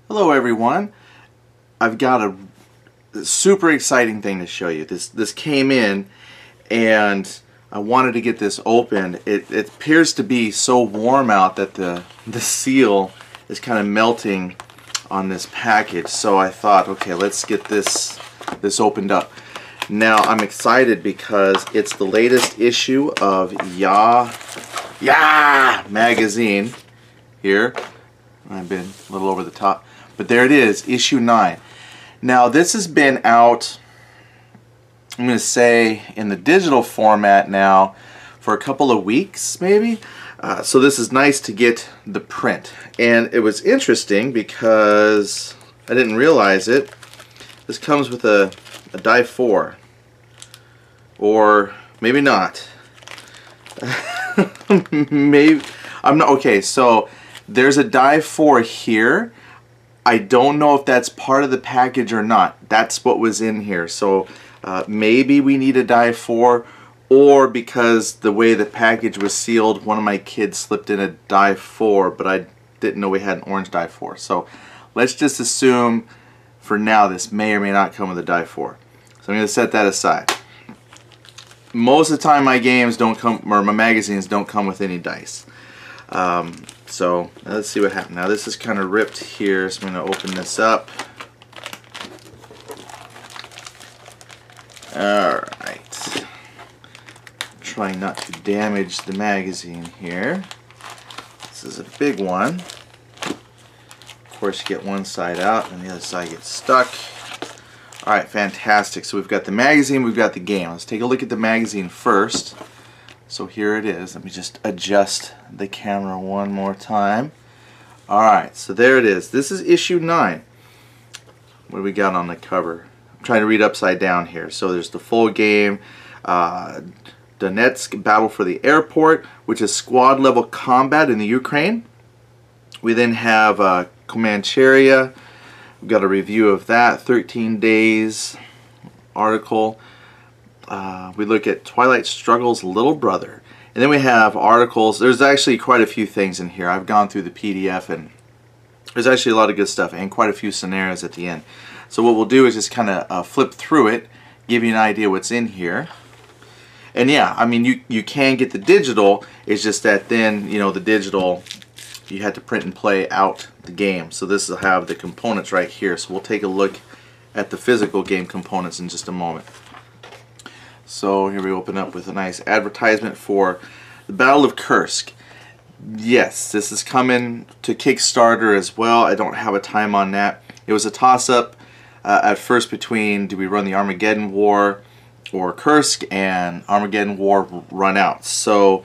Hello everyone. I've got a super exciting thing to show you. This came in and I wanted to get this opened. It appears to be so warm out that the seal is kind of melting on this package. So I thought, okay, let's get this opened up. Now I'm excited because it's the latest issue of Yaah magazine here. I've been a little over the top. But there it is, issue 9. Now this has been out, I'm going to say, in the digital format now for a couple of weeks maybe. So this is nice to get the print. And it was interesting because I didn't realize it. This comes with a die 4. Or maybe not. Maybe I'm not okay, so there's a die 4 here. I don't know if that's part of the package or not. That's what was in here. So maybe we need a die 4, or because the way the package was sealed, one of my kids slipped in a die 4, but I didn't know we had an orange die 4. So let's just assume for now this may or may not come with a die 4. So I'm going to set that aside. Most of the time my games don't come, or my magazines don't come with any dice. So let's see what happened. Now this is kind of ripped here, so I'm going to open this up. Alright. Trying not to damage the magazine here. This is a big one. Of course you get one side out and the other side gets stuck. Alright, fantastic. So we've got the magazine, we've got the game. Let's take a look at the magazine first. So here it is. Let me just adjust the camera one more time. Alright, so there it is. This is issue 9. What do we got on the cover? I'm trying to read upside down here. So there's the full game, Donetsk Battle for the Airport, which is squad level combat in the Ukraine. We then have Comancheria. We've got a review of that, 13 days article. We look at Twilight Struggle's little brother. And then we have articles. There's actually quite a few things in here. I've gone through the PDF and there's actually a lot of good stuff and quite a few scenarios at the end. So what we'll do is just kind of flip through it, give you an idea what's in here. And yeah, I mean you can get the digital, it's just that then, you know, the digital, you had to print and play out the game. So this will have the components right here. So we'll take a look at the physical game components in just a moment. So here we open up with a nice advertisement for the Battle of Kursk. Yes, this is coming to Kickstarter as well. I don't have a time on that. It was a toss-up at first between do we run the Armageddon War or Kursk, and Armageddon War run out. So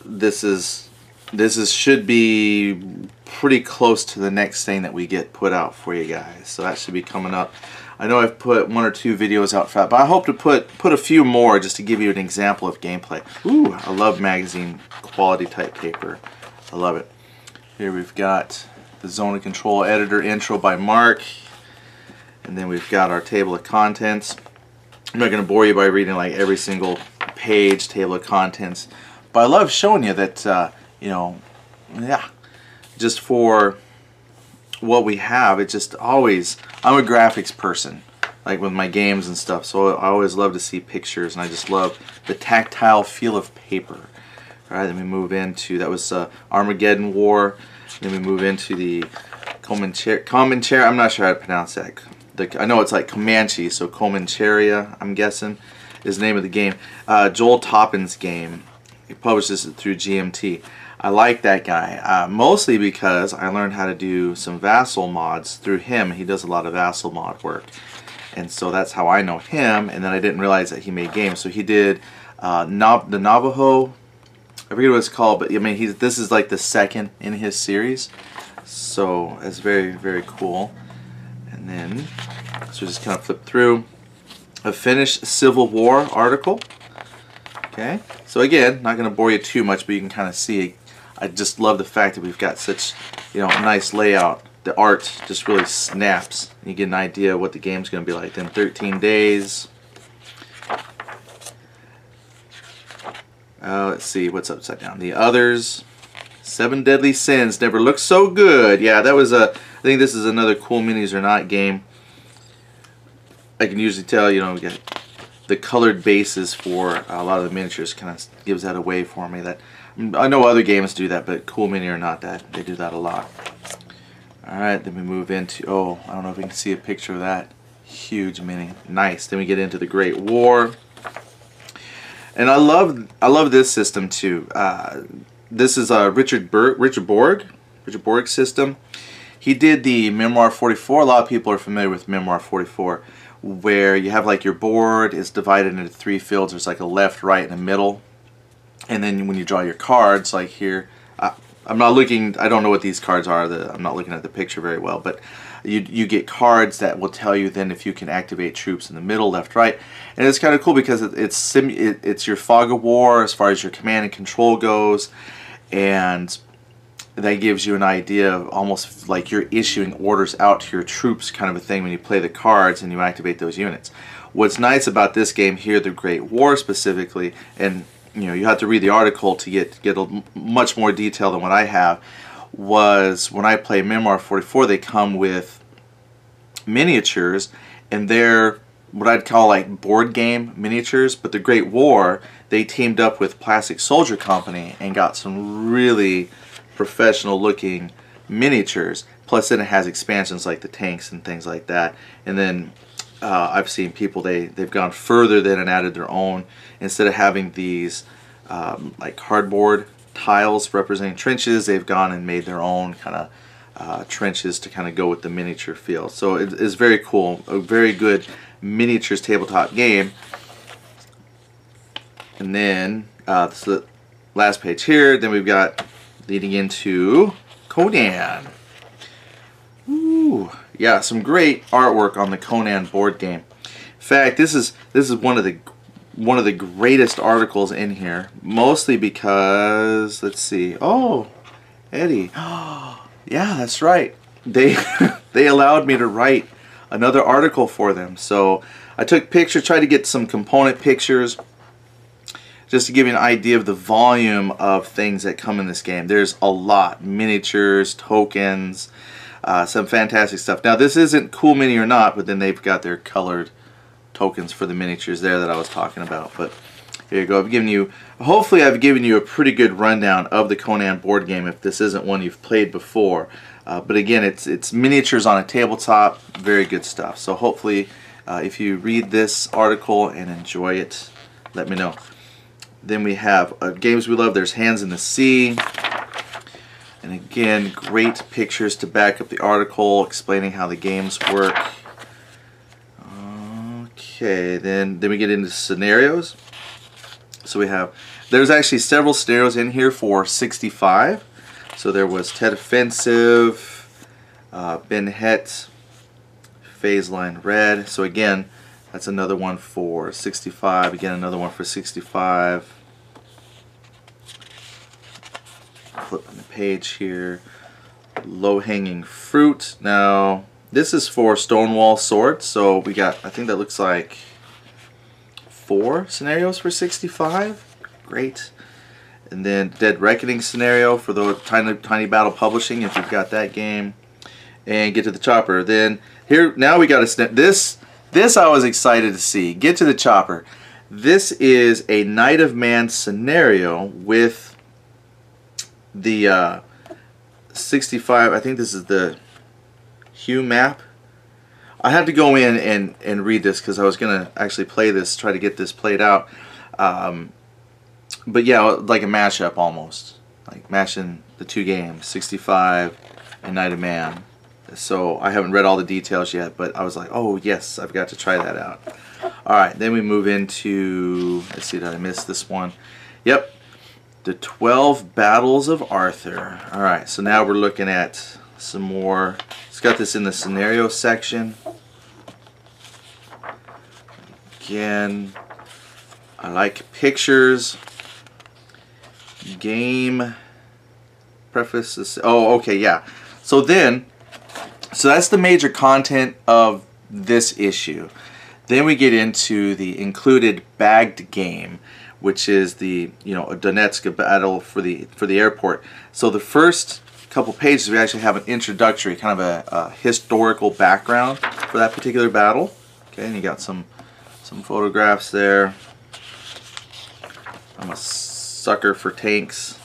this should be pretty close to the next thing that we get put out for you guys. So that should be coming up. I know I've put 1 or 2 videos out for that, but I hope to put a few more just to give you an example of gameplay. Ooh, I love magazine quality type paper. I love it. Here we've got the Zone of Control editor intro by Mark, and then we've got our table of contents. I'm not going to bore you by reading like every single page table of contents, but I love showing you that you know, yeah, just for what we have, it just always, I'm a graphics person, like with my games and stuff, so I always love to see pictures, and I just love the tactile feel of paper. Alright, then we move into, that was Armageddon War, then we move into the Comancheria, I'm not sure how to pronounce that. I know it's like Comanche, so Comancheria, I'm guessing, is the name of the game. Joel Toppin's game. He publishes it through GMT. I like that guy, mostly because I learned how to do some Vassal mods through him. He does a lot of Vassal mod work, and so that's how I know him. And then I didn't realize that he made games. So he did the Navajo, I forget what it's called, but I mean this is like the second in his series, so it's very, very cool. And then so just kind of flip through a Finnish Civil War article. Okay, so again, not going to bore you too much, but you can kind of see. I just love the fact that we've got such, you know, nice layout. The art just really snaps. You get an idea of what the game's going to be like. Then 13 days. Let's see what's upside down. The Others. 7 Deadly Sins never looked so good. Yeah, that was a I think this is another cool minis or not game. I can usually tell, you know, we get the colored bases for a lot of the miniatures kind of gives that away for me. That I know other games do that, but Cool Mini or not, that they do that a lot. Alright, then we move into, oh, I don't know if you can see a picture of that. Huge mini. Nice. Then we get into the Great War. And I love this system too. This is a Richard Borg system. He did the Memoir 44. A lot of people are familiar with Memoir 44, where you have like your board is divided into 3 fields. There's like a left, right, and a middle. And then when you draw your cards, like here, I'm not looking, I don't know what these cards are. I'm not looking at the picture very well, but you get cards that will tell you then if you can activate troops in the middle, left, right. And it's kind of cool because it's your fog of war as far as your command and control goes, and that gives you an idea of almost like you're issuing orders out to your troops kind of a thing when you play the cards and you activate those units. What's nice about this game here, the Great War specifically, and you know, you have to read the article to get much more detail than what I have, was when I play Memoir 44, they come with miniatures, and they're what I'd call like board game miniatures, but the Great War, they teamed up with Plastic Soldier Company and got some really professional looking miniatures. Plus then it has expansions like the tanks and things like that. And then I've seen people, they've gone further than and added their own. Instead of having these like cardboard tiles representing trenches, they've gone and made their own kind of trenches to kind of go with the miniature feel. So it's very cool, a very good miniatures tabletop game. And then this is the last page here. Then we've got leading into Conan. Ooh, yeah, some great artwork on the Conan board game. In fact, this is one of the greatest articles in here, mostly because, let's see, oh, Eddie, oh, yeah, that's right. They they allowed me to write another article for them. So I took pictures, tried to get some component pictures, just to give you an idea of the volume of things that come in this game. There's a lot, miniatures, tokens, some fantastic stuff. Now this isn't Cool Mini or not, but then they've got their colored tokens for the miniatures there that I was talking about. But here you go. I've given you, hopefully I've given you a pretty good rundown of the Conan board game if this isn't one you've played before. But again, it's miniatures on a tabletop, very good stuff. So hopefully if you read this article and enjoy it, let me know. Then we have games we love. There's Hands in the Sea. And again, great pictures to back up the article explaining how the games work. Okay, then we get into scenarios. So we have, there's actually several scenarios in here for 65. So there was Tet Offensive, Ben Het, Phase Line Red. So again, that's another one for 65. Again, another one for 65. Flipping the page here. Low Hanging Fruit. Now, this is for Stonewall Swords. So we got, I think that looks like 4 scenarios for 65. Great. And then Dead Reckoning scenario for the Tiny Battle Publishing, if you've got that game. And Get to the Chopper. Then here, now we got a this I was excited to see. Get to the Chopper. This is a Knight of Man scenario with the 65. I think this is the Hue map. I had to go in and read this because I was gonna actually play this, try to get this played out. But yeah, like a mashup almost, like mashing the 2 games, 65 and Knight of Man. So I haven't read all the details yet, but I was like, oh yes, I've got to try that out. Alright, then we move into, let's see, did I miss this one? Yep, the 12 Battles of Arthur. Alright, so now we're looking at some more. It's got this in the scenario section. Again, I like pictures. Game preface. Oh, okay, yeah. So that's the major content of this issue. Then we get into the included bagged game, which is the, you know, a Donetsk battle for the airport. So the first couple pages, we actually have an introductory, kind of a historical background for that particular battle. Okay, and you got some photographs there. I'm a sucker for tanks.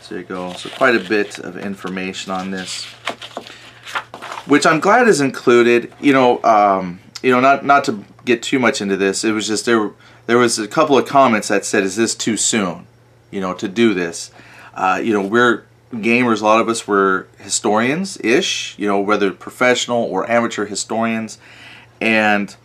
So there you go. So quite a bit of information on this, which I'm glad is included. Not to get too much into this. It was just there was a couple of comments that said, "Is this too soon? To do this?" We're gamers. A lot of us were historians-ish. Whether professional or amateur historians, and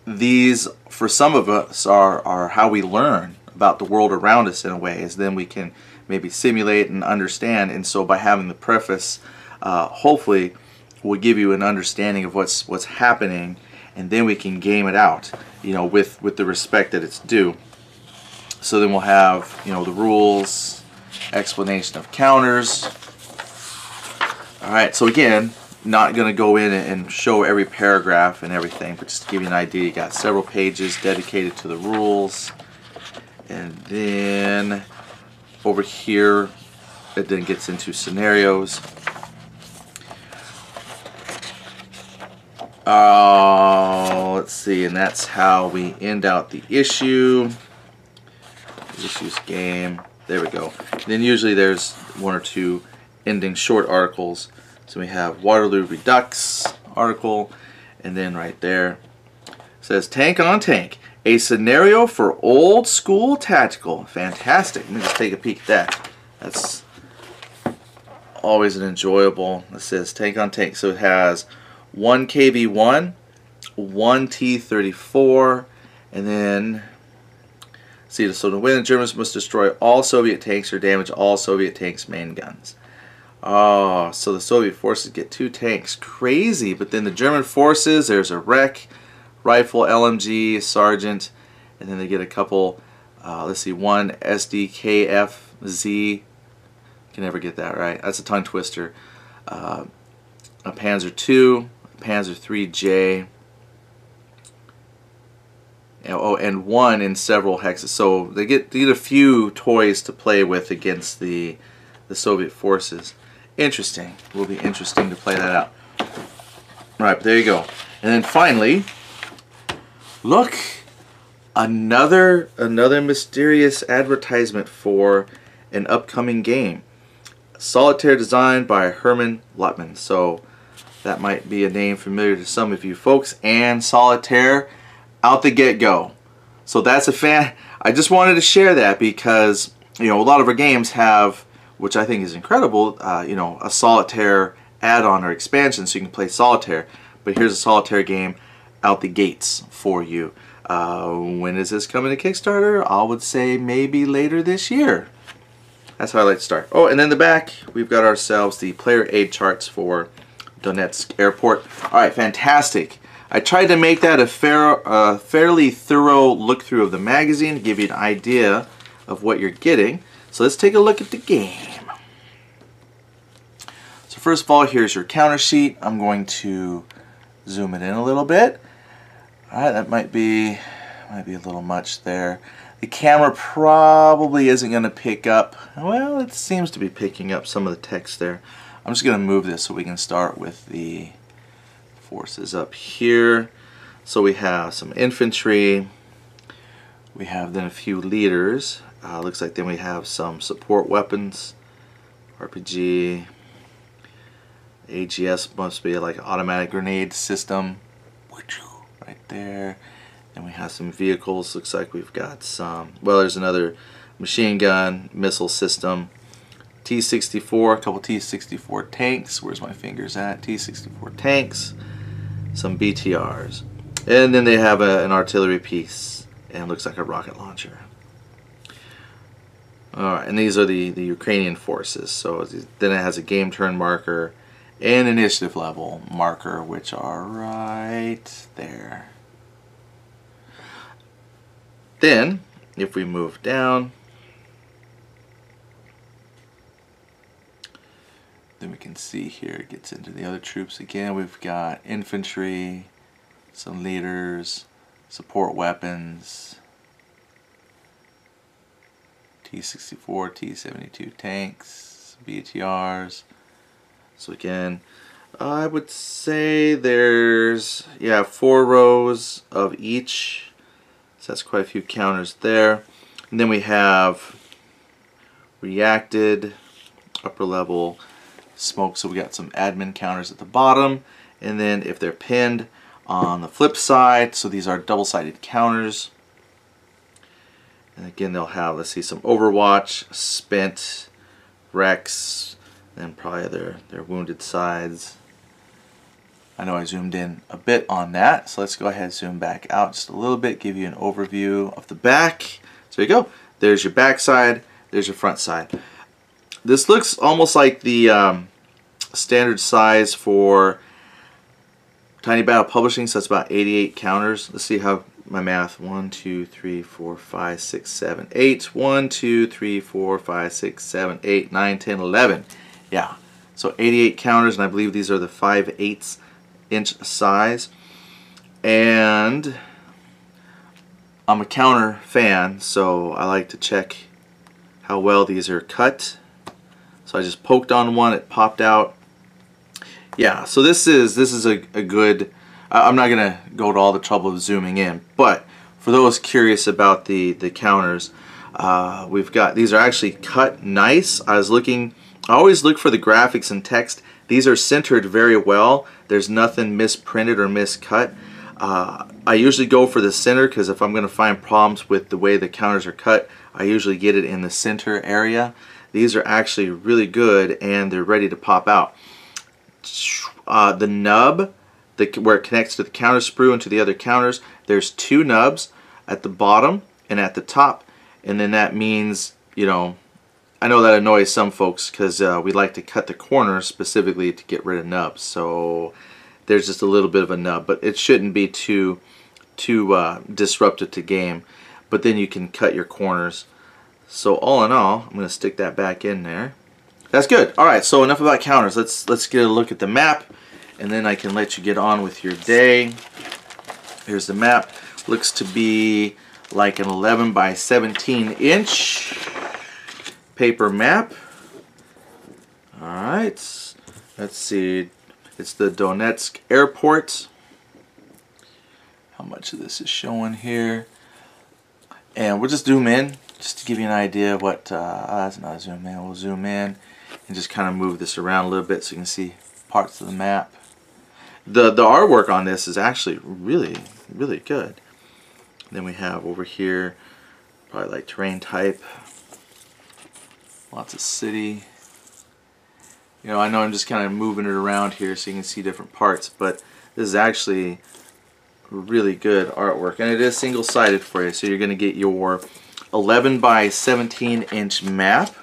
these, for some of us, are how we learn about the world around us in a way, is then we can maybe simulate and understand. And so by having the preface, hopefully will give you an understanding of what's happening, and then we can game it out, with the respect that it's due. So then we'll have, the rules, explanation of counters. Alright, so again, not going to go in and show every paragraph and everything, but just to give you an idea, you got several pages dedicated to the rules. And then over here, it then gets into scenarios. Let's see, and that's how we end out the issue. Issues game. There we go. And then usually there's one or two ending short articles. So we have Waterloo Redux article, and then right there it says Tank on Tank, a scenario for old school tactical. Fantastic. Let me just take a peek at that. That's always an enjoyable. It says Tank on Tank. So it has 1 KV-1, 1 T-34, and then see, so to win, the Germans must destroy all Soviet tanks or damage all Soviet tanks' main guns. Oh, so the Soviet forces get 2 tanks. Crazy. But then the German forces, there's a wreck, rifle, LMG, sergeant, and then they get a couple, let's see, 1 SDKFZ. Can never get that right. That's a tongue twister. A Panzer II, a Panzer IIIJ. And 1 in several hexes. So they get a few toys to play with against the Soviet forces. Interesting. It will be interesting to play that out. Alright, but there you go. And then finally, look, another mysterious advertisement for an upcoming game. Solitaire designed by Herman Lutman. So that might be a name familiar to some of you folks. And Solitaire out the get-go. So that's a fan. I just wanted to share that because a lot of our games have, which I think is incredible, a solitaire add-on or expansion so you can play solitaire. But here's a solitaire game out the gates for you. When is this coming to Kickstarter? I would say maybe later this year. That's how I like to start. Oh, and then in the back we've got ourselves the player aid charts for Donetsk Airport. Alright, fantastic. I tried to make that a fairly thorough look through of the magazine to give you an idea of what you're getting. So let's take a look at the game. So first of all, here's your counter sheet. I'm going to zoom it in a little bit. Alright, that might be a little much there. The camera probably isn't going to pick up, well, it seems to be picking up some of the text there. I'm just going to move this so we can start with the forces up here. So we have some infantry, we have then a few leaders, looks like then we have some support weapons, RPG, AGS must be like an automatic grenade system right there. And we have some vehicles, looks like we've got some, well, there's another machine gun, missile system, T-64, a couple T-64 tanks, where's my fingers at, T-64 tanks, some BTRs, and then they have an artillery piece, and it looks like a rocket launcher. Alright, and these are the Ukrainian forces. So then it has a game turn marker and initiative level marker, which are right there. Then, if we move down, then we can see here it gets into the other troops again. We've got infantry, some leaders, support weapons, T-64, T-72 tanks, BTRs, So again, I would say there's 4 rows of each. So that's quite a few counters there. And then we have reacted, upper level, smoke. So we got some admin counters at the bottom. And then if they're pinned on the flip side, so these are double-sided counters. And again, they'll have, let's see, some Overwatch, Spent, Rex, and probably their wounded sides. I know I zoomed in a bit on that, so let's go ahead and zoom back out just a little bit, give you an overview of the back. So there you go. There's your back side, there's your front side. This looks almost like the standard size for Tiny Battle Publishing, so that's about 88 counters. Let's see how my math. 1, 2, 3, 4, 5, 6, 7, 8. 1, 2, 3, 4, 5, 6, 7, 8, 9, 10, 11. Yeah, so 88 counters, and I believe these are the 5/8 inch size. And I'm a counter fan, so I like to check how well these are cut. So I just poked on one, it popped out. Yeah, so this is a good. I'm not gonna go to all the trouble of zooming in, but for those curious about the counters, we've got, these are actually cut nice. I always look for the graphics and text. These are centered very well. There's nothing misprinted or miscut. I usually go for the center because if I'm going to find problems with the way the counters are cut, I usually get it in the center area. These are actually really good and they're ready to pop out. The nub, where it connects to the counter sprue and to the other counters, there's 2 nubs at the bottom and at the top, and then that means, you know, I know that annoys some folks because we like to cut the corners specifically to get rid of nubs. So there's just a little bit of a nub, but it shouldn't be too disruptive to game. But then you can cut your corners. So all in all, I'm going to stick that back in there. That's good. All right, so enough about counters. Let's get a look at the map, and then I can let you get on with your day. Here's the map. Looks to be like an 11 by 17 inch paper map. All right, let's see. It's the Donetsk airport. How much of this is showing here? And we'll just zoom in just to give you an idea of what. That's not a zoom in. We'll zoom in and just kind of move this around a little bit so you can see parts of the map. The artwork on this is actually really good. Then we have over here probably like terrain type. Lots of city. You know, I know I'm just kind of moving it around here so you can see different parts, but this is actually really good artwork, and it is single-sided for you. So you're going to get your 11 by 17 inch map.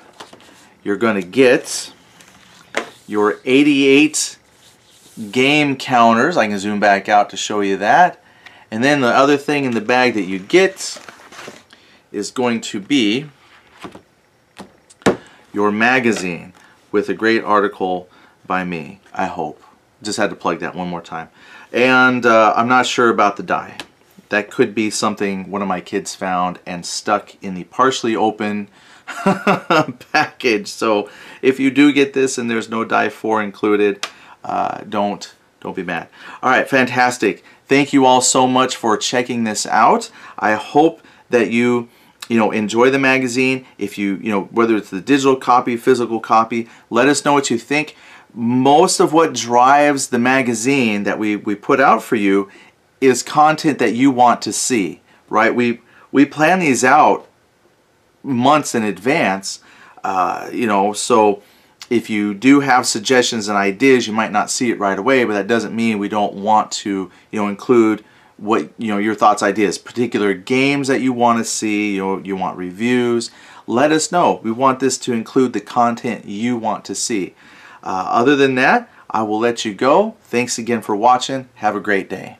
You're going to get your 88 game counters. I can zoom back out to show you that. And then the other thing in the bag that you get is going to be your magazine with a great article by me, I hope. Just had to plug that one more time. And I'm not sure about the die. That could be something one of my kids found and stuck in the partially open package. So if you do get this and there's no die 4 included, don't be mad. All right, fantastic. Thank you all so much for checking this out. I hope that you enjoy the magazine. If you whether it's the digital copy, physical copy, let us know what you think. Most of what drives the magazine that we put out for you is content that you want to see, right? We plan these out months in advance, so if you do have suggestions and ideas, you might not see it right away, but that doesn't mean we don't want to include what your thoughts, ideas, particular games that you want to see, you want reviews. Let us know. We want this to include the content you want to see. Other than that, I will let you go. Thanks again for watching. Have a great day.